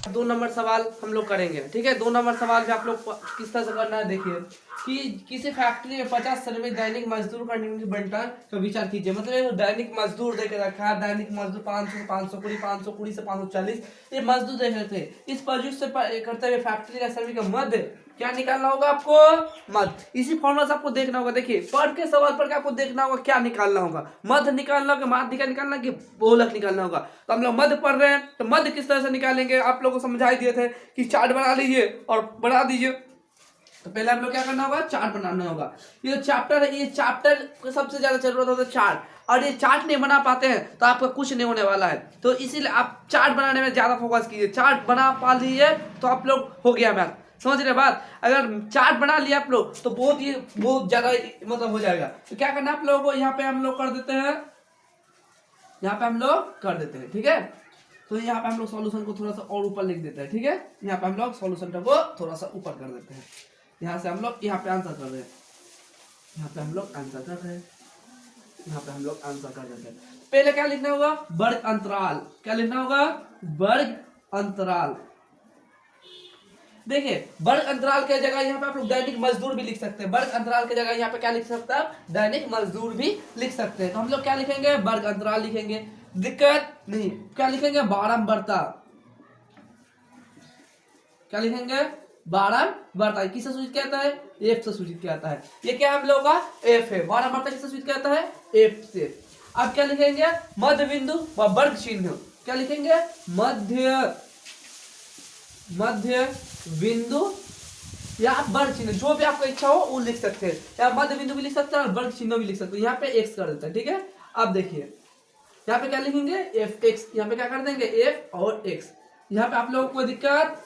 2 number सवाल हम लोग करेंगे, ठीक है। 2 नंबर सवाल भी आप लोग किस तरह से करना है देखिए कि किसी फैक्ट्री में 50 श्रमिक दैनिक मजदूर का निम्न बंटन का विचार कीजिए। मतलब दैनिक मजदूर देके रखा है, दैनिक मजदूर 500 से 520, 520 से 540 ये मजदूर देख रहे थे। इस प्रयुक्त से करते हुए फैक्ट्री का श्रमिक का मध्य क्या निकालना होगा आपको, मध्य। इसी फॉर्मूला से आपको देखना होगा, देखिए पढ़ के सवाल पढ़ के आपको देखना होगा क्या निकालना होगा, मध्य निकालना होगा, माध्यिका निकालना कि बहुलक निकालना होगा। तो हम लोग मध्य पढ़ रहे हैं तो मध्य किस तरह से निकालेंगे आप लोगों को समझाई दिए थे कि चार्ट बना लीजिए और बना दीजिए। तो पहले हम लोग क्या करना होगा, चार्ट बनाना होगा। ये जो चैप्टर है, ये चैप्टर को सबसे ज्यादा जरूरत होता है चार्ट, और ये चार्ट नहीं बना पाते हैं तो आपका कुछ नहीं होने वाला है। तो इसीलिए आप चार्ट बनाने में ज्यादा फोकस कीजिए। चार्ट बना पा लीजिए तो आप लोग हो गया मैथ, समझ रहे बात। अगर चार्ट बना लिया आप लोग तो बहुत ज्यादा मतलब हो जाएगा। तो क्या करना आप लोगों को, यहाँ पे हम लोग कर देते हैं, यहाँ पे हम लोग कर देते हैं, ठीक है। तो यहाँ पे हम लोग सॉल्यूशन को थोड़ा सा और ऊपर लिख देते हैं, ठीक है। यहाँ पे हम लोग सॉल्यूशन को थोड़ा सा ऊपर कर देते हैं। यहाँ से हम लोग यहाँ पे आंसर कर रहे हैं, यहाँ पे हम लोग आंसर कर रहे हैं, यहाँ पे हम लोग आंसर कर देते हैं। पहले क्या लिखना होगा, वर्ग अंतराल। क्या लिखना होगा, वर्ग अंतराल। देखिए वर्ग अंतराल के जगह यहाँ पे आप लोग दैनिक मजदूर भी लिख सकते हैं। वर्ग अंतराल के जगह यहाँ पे क्या लिख सकते हैं, दैनिक मजदूर भी लिख सकते हैं। तो हम लोग क्या लिखेंगे, वर्ग अंतराल लिखेंगे, दिक्कत नहीं। क्या लिखेंगे, बारंबारता। क्या लिखेंगे, बारंबारता। किससे सूचित कहता है, एफ से सूचित कहता है। ये क्या हम लोग का एफ है, बारंबारता किससे सूचित कहता है, एफ से। अब क्या लिखेंगे, मध्य बिंदु व वर्ग चिन्ह। क्या लिखेंगे, मध्य बिंदु या वर्ग चिन्ह, जो भी आपको इच्छा हो वो लिख सकते हैं। या मध्य बिंदु भी लिख सकते हैं और वर्ग चिन्ह भी लिख सकते हैं। यहाँ पे एक्स कर देते हैं, ठीक है। अब देखिए यहाँ पे क्या लिखेंगे, एफ एक्स। यहाँ पे क्या कर देंगे, एफ और एक्स। यहाँ पे आप लोगों को कोई दिक्कत,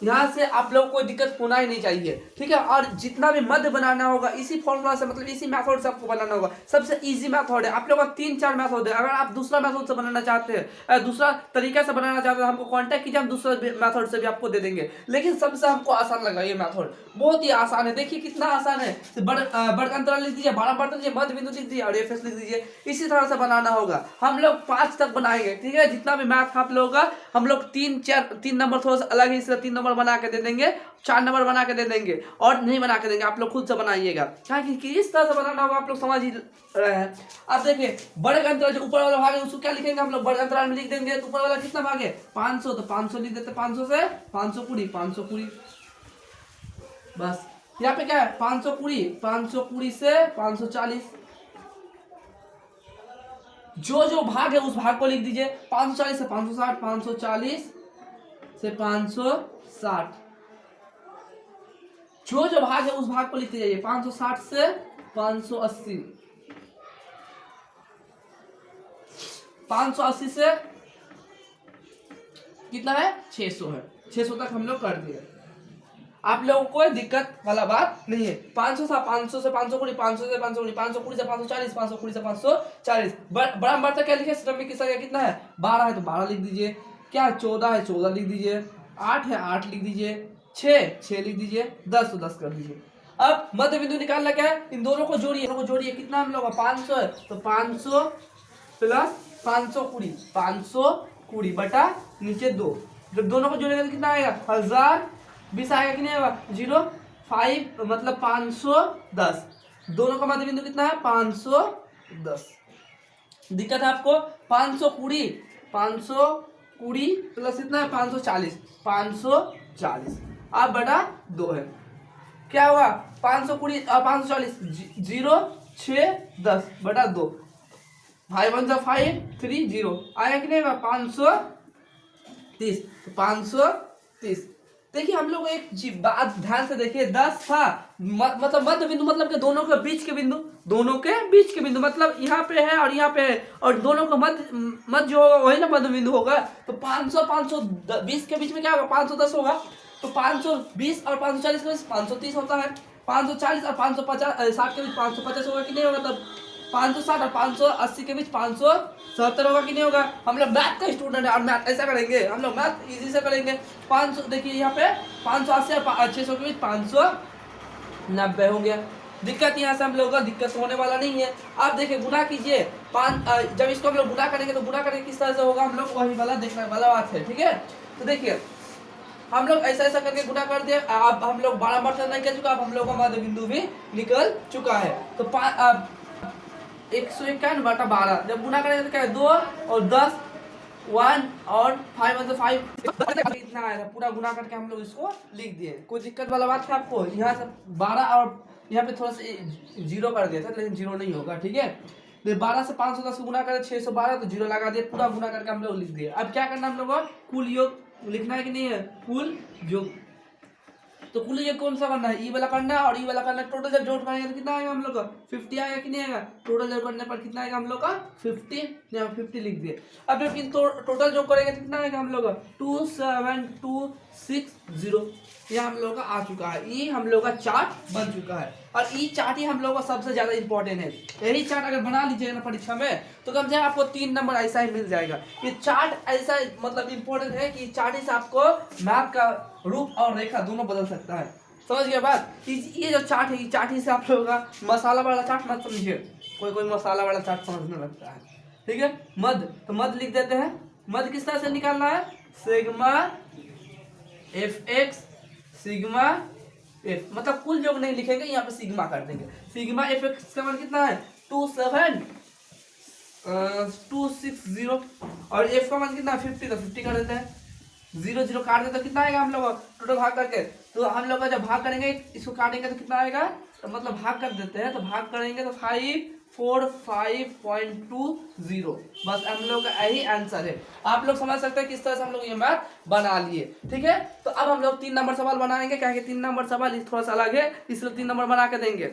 यहाँ से आप लोगों को कोई दिक्कत होना ही नहीं चाहिए, ठीक है। और जितना भी मध्य बनाना होगा इसी फॉर्मूला से, मतलब इसी मेथड से आपको बनाना होगा। सबसे इजी मेथड है, आप लोगों का 3-4 मेथड है। अगर आप दूसरा मेथड से बनाना चाहते हैं, दूसरा तरीका से बनाना चाहते हैं, हमको कांटेक्ट कीजिए, हम दूसरा मेथड से भी आपको दे देंगे। लेकिन सबसे हमको आसान लगा ये मेथड, बहुत ही आसान है। देखिए कितना आसान है। वर्ग अंतराल लिख दीजिए, बारंबारता लिख दीजिए, मध्य बिंदु लिख दीजिए और एफ लिख दीजिए। इसी तरह से बनाना होगा। हम लोग 5 तक बनाएंगे, ठीक है। जितना भी मैथ आप लोगों का, हम लोग 3 नंबर थोड़ा सा अलग है, इसलिए 3 नंबर बना के दे देंगे, 4 नंबर बना के दे देंगे, और नहीं बना के देंगे। आप लोग खुद से बनाइएगा, कि इस तरह से बनाना होगा। आप लोग समझ ही रहे हैं। अब देखिए वर्ग अंतराल जो ऊपर वाला भाग है उसको क्या लिखेंगे हम लोग, वर्ग अंतराल में लिख देंगे। तो ऊपर वाला कितना भाग है, 500, तो 500 लिख देते। 500 से 520, 520 बस। यहाँ पे क्या है, 520, 520 से 540। जो भाग है उस भाग को लिख दीजिए। 540 से 560, 540 से 560। जो भाग है उस भाग को लिखते जाइए। 560 से 580, 580 से कितना है, 600 है। 600 तक हम लोग कर दिए। आप लोगों को कोई दिक्कत वाला बात नहीं है। 500 से 500 से 520, 500 से 520, 520 से 540, 520 से 540। बराबर क्या लिखे, श्रमिक की संख्या कितना है, 12 है तो 12 लिख दीजिए। क्या 14 है, 14 लिख दीजिए। 8 है, 8 लिख दीजिए। 6 लिख दीजिए। 10 तो 10 कर दीजिए। अब मध्य बिंदु निकालना क्या है, इन दोनों को जोड़िए। कितना हम लोग 500 है तो 500 प्लस 520, 520 बटा नीचे 2। जब दोनों को जोड़ेगा तो कितना आएगा, 1020 आएगा कि नहीं आएगा, 05 मतलब 510। दोनों का मध्य बिंदु कितना है, 510। दिक्कत है आपको, 520 प्लस इतना है 540, 540 अब बटा 2 है। क्या होगा, 520 और 540, 0 6 10 बटा 2। 5 1 5 3 0 आया कि नहीं, 530। तो 530। देखिए हम लोग एक बात ध्यान से देखिए, 10 था मतलब मध्य बिंदु, मतलब के दोनों के बीच के बिंदु, मतलब यहाँ पे है और यहाँ पे है, और दोनों का मध्य जो होगा वही ना मध्य बिंदु होगा। तो 520 के बीच में क्या होगा, 510 होगा। तो 520 और 540 के बीच 530 होता है। 540 और 550 के बीच 550 होगा कि नहीं होगा। तब 560 और 580 के बीच 570 होगा कि नहीं होगा। हम लोग मैथ का स्टूडेंट है और मैथ ऐसा करेंगे, हम लोग मैथ इजी से करेंगे। 500 देखिए यहाँ पे 580 और 600 के बीच 590 हो गया। दिक्कत यहाँ से हम लोगों का दिक्कत होने वाला नहीं है। आप देखिए गुना कीजिए, जब इसको हम लोग गुना करेंगे तो गुना करेंगे किस तरह से होगा, हम लोग वही वाला देखने वाला बात है, ठीक है। तो देखिए हम लोग ऐसा ऐसा करके गुना कर दिया। अब हम लोग 12 नंबर से निकल चुका, अब हम लोग का मध्य बिंदु भी निकल चुका है। तो 151/12 जब गुना करेंगे तो क्या है 2 और 10 1 और 5 मतलब 5 इतना आया था। पूरा गुना करके हम लोग इसको लिख दिए। कोई दिक्कत वाला बात है आपको? यहाँ से 12 और यहाँ पे थोड़ा सा जीरो कर दिया था, लेकिन जीरो नहीं होगा, ठीक है। 12 से 510 को गुना करें 612, तो जीरो लगा दिए। पूरा गुना करके हम लोग लिख दिए। अब क्या करना हम लोग को? कुल योग लिखना है कि नहीं है? कुल योग। तो कुल योग कौन सा करना है? ई वाला करना है और ई वाला करना है। टोटल जब जोड़ करेंगे तो कितना आएगा हम लोग का? 50 आएगा कि नहीं आएगा? टोटल जोड़ करने पर कितना आएगा हम लोग का? 50। यहाँ 50 लिख दिए। अब जब टोटल जोड़ करेंगे तो कितना आएगा हम लोग का? 27260। ये हम लोग का आ चुका है। ये हम लोग का चार्ट बन चुका है और ये चार्ट ही हम लोग का सबसे ज्यादा इंपॉर्टेंट है। यही चार्ट अगर बना लीजिएगा ना परीक्षा में तो कम से कम आपको 3 नंबर ऐसा ही मिल जाएगा। ये चार्ट ऐसा मतलब इंपॉर्टेंट है कि चार्ट से आपको मैप का रूप और रेखा दोनों बदल सकता है। समझ गए बात? ये जो चार्ट है, ये चार्ट ही से आप लोगों का मसाला वाला चार्ट मत समझिए। कोई कोई मसाला वाला चार्ट समझने लगता है, ठीक है। मध्य, तो मध्य लिख देते हैं। मध्य किस तरह से निकालना है? सिग्मा fx सिग्मा f, मतलब कुल योग नहीं लिखेंगे, यहाँ पे सिग्मा कर देंगे। सिग्मा fx का मान कितना है? 260 और f का मान कितना है? 50, तो 50 कर देते हैं। 0 0 काट देते तो कितना आएगा हम लोग टोटल भाग करके? तो हम लोग का जब भाग करेंगे इसको काटेंगे तो कितना आएगा? तो मतलब भाग कर देते हैं, तो भाग करेंगे तो 545.20। बस हम लोग का यही आंसर है। आप लोग समझ सकते हैं किस तरह से हम लोग ये मैथ बना लिए, ठीक है। तो अब हम लोग 3 नंबर सवाल बनाएंगे, क्या 3 नंबर सवाल थोड़ा सा अलग है, इसलिए 3 नंबर बना के देंगे।